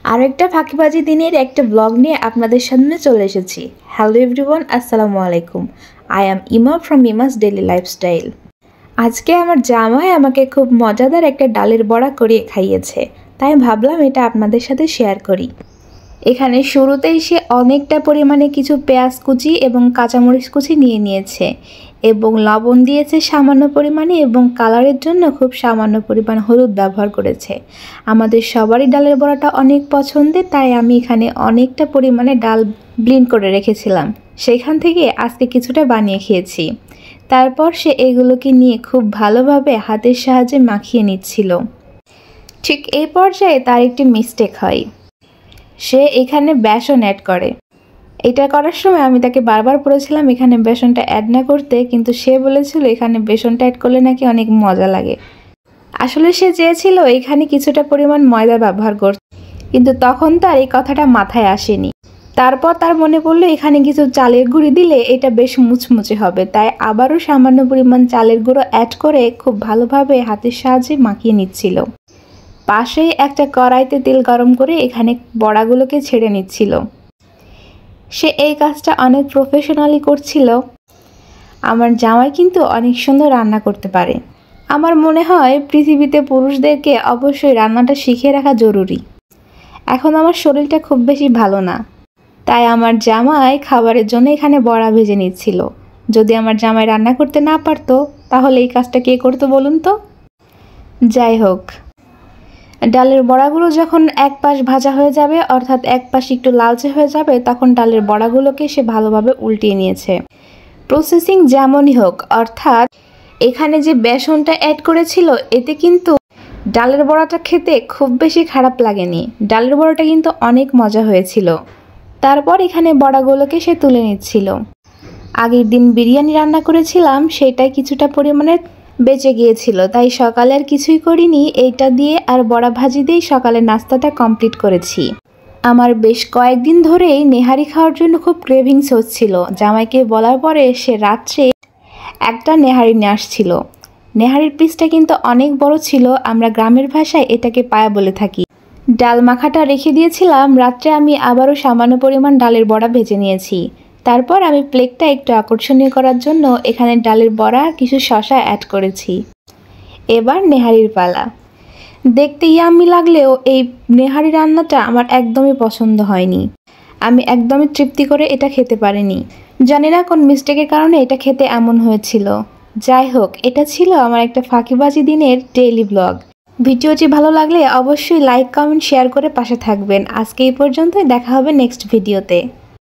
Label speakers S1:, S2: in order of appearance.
S1: আরেকটা ফাঁকিবাজি দিনের একটা ব্লগ নিয়ে আপনাদের সামনে চলে এসেছি। হ্যালো এভরিওয়ান, আসসালামু আলাইকুম। আই অ্যাম ইমা ফ্রম ইমাস ডেইলি লাইফস্টাইল। আজকে আমার জামাই আমাকে খুব মজাদার একটা ডালের বড়া করিয়ে খাইয়েছে, তাই ভাবলাম এটা আপনাদের সাথে শেয়ার করি। এখানে শুরুতেই সে অনেকটা পরিমাণে কিছু পেঁয়াজ কুচি এবং কাঁচামরিচ কুচি নিয়ে নিয়েছে এবং লবণ দিয়েছে সামান্য পরিমাণে এবং কালারের জন্য খুব সামান্য পরিমাণ হলুদ ব্যবহার করেছে। আমাদের সবারই ডালের বড়াটা অনেক পছন্দের, তাই আমি এখানে অনেকটা পরিমাণে ডাল ব্লেন্ড করে রেখেছিলাম, সেইখান থেকে আজকে কিছুটা বানিয়ে খেয়েছি। তারপর সে এগুলোকে নিয়ে খুব ভালোভাবে হাতের সাহায্যে মাখিয়ে নিচ্ছিল। ঠিক এই পর্যায়ে তার একটি মিস্টেক হয়, সে এখানে বেসন অ্যাড করে। এটা করার সময় আমি তাকে বারবার বলেছিলাম এখানে বেসনটা অ্যাড না করতে, কিন্তু সে বলেছিল এখানে বেসনটা অ্যাড করলে নাকি অনেক মজা লাগে। আসলে সে চেয়েছিল এখানে কিছুটা পরিমাণ ময়দা ব্যবহার করতে, কিন্তু তখন তার এই কথাটা মাথায় আসেনি। তারপর তার মনে পড়লো এখানে কিছু চালের গুঁড়ি দিলে এটা বেশ মুচমুচে হবে, তাই আবারও সামান্য পরিমাণ চালের গুঁড়ো অ্যাড করে খুব ভালোভাবে হাতের সাহায্যে মাখিয়ে নিচ্ছিল। পাশেই একটা কড়াইতে তেল গরম করে এখানে বড়াগুলোকে ছেড়ে নিচ্ছিল। সে এই কাজটা অনেক প্রফেশনালি করছিল। আমার জামাই কিন্তু অনেক সুন্দর রান্না করতে পারে। আমার মনে হয় পৃথিবীতে পুরুষদেরকে অবশ্যই রান্নাটা শিখে রাখা জরুরি। এখন আমার শরীরটা খুব বেশি ভালো না, তাই আমার জামাই খাবারের জন্য এখানে বড়া ভেজে নিচ্ছিল। যদি আমার জামাই রান্না করতে না পারতো তাহলে এই কাজটা কে করতো বলুন তো? যাই হোক, ডালের বড়াগুলো যখন এক পাশ ভাজা হয়ে যাবে, অর্থাৎ এক পাশ একটু লালচে হয়ে যাবে, তখন ডালের বড়াগুলোকে সে ভালোভাবে উল্টিয়ে নিয়েছে। প্রসেসিং যেমনই হোক, অর্থাৎ এখানে যে বেসনটা অ্যাড করেছিল এতে কিন্তু ডালের বড়াটা খেতে খুব বেশি খারাপ লাগেনি। ডালের বড়াটা কিন্তু অনেক মজা হয়েছিল। তারপর এখানে বড়াগুলোকে সে তুলে নিচ্ছিল। আগের দিন বিরিয়ানি রান্না করেছিলাম, সেটাই কিছুটা পরিমাণে বেঁচে গিয়েছিল, তাই সকালে আর কিছুই করিনি। এইটা দিয়ে আর বড়া ভাজি দিয়েই সকালের নাস্তাটা কমপ্লিট করেছি। আমার বেশ কয়েকদিন ধরেই নেহারি খাওয়ার জন্য খুব ক্রেভিংস হচ্ছিল। জামাইকে বলার পরে সে রাত্রে একটা নেহারি নিয়ে আসছিল। নেহারির পিসটা কিন্তু অনেক বড় ছিল, আমরা গ্রামের ভাষায় এটাকে পায়া বলে থাকি। ডাল মাখাটা রেখে দিয়েছিলাম, রাত্রে আমি আবারও সামান্য পরিমাণ ডালের বড়া ভেজে নিয়েছি। তারপর আমি প্লেটটা একটু আকর্ষণীয় করার জন্য এখানে ডালের বড়া আর কিছু শসা অ্যাড করেছি। এবার নেহারির পালা। দেখতে ইয়াম্মি লাগলেও এই নেহারি রান্নাটা আমার একদমই পছন্দ হয়নি। আমি একদমই তৃপ্তি করে এটা খেতে পারিনি। জানি না কোন মিস্টেকের কারণে এটা খেতে এমন হয়েছিল। যাই হোক, এটা ছিল আমার একটা ফাঁকিবাজি দিনের ডেইলি ব্লগ। ভিডিওটি ভালো লাগলে অবশ্যই লাইক, কমেন্ট, শেয়ার করে পাশে থাকবেন। আজকে এই পর্যন্তই, দেখা হবে নেক্সট ভিডিওতে।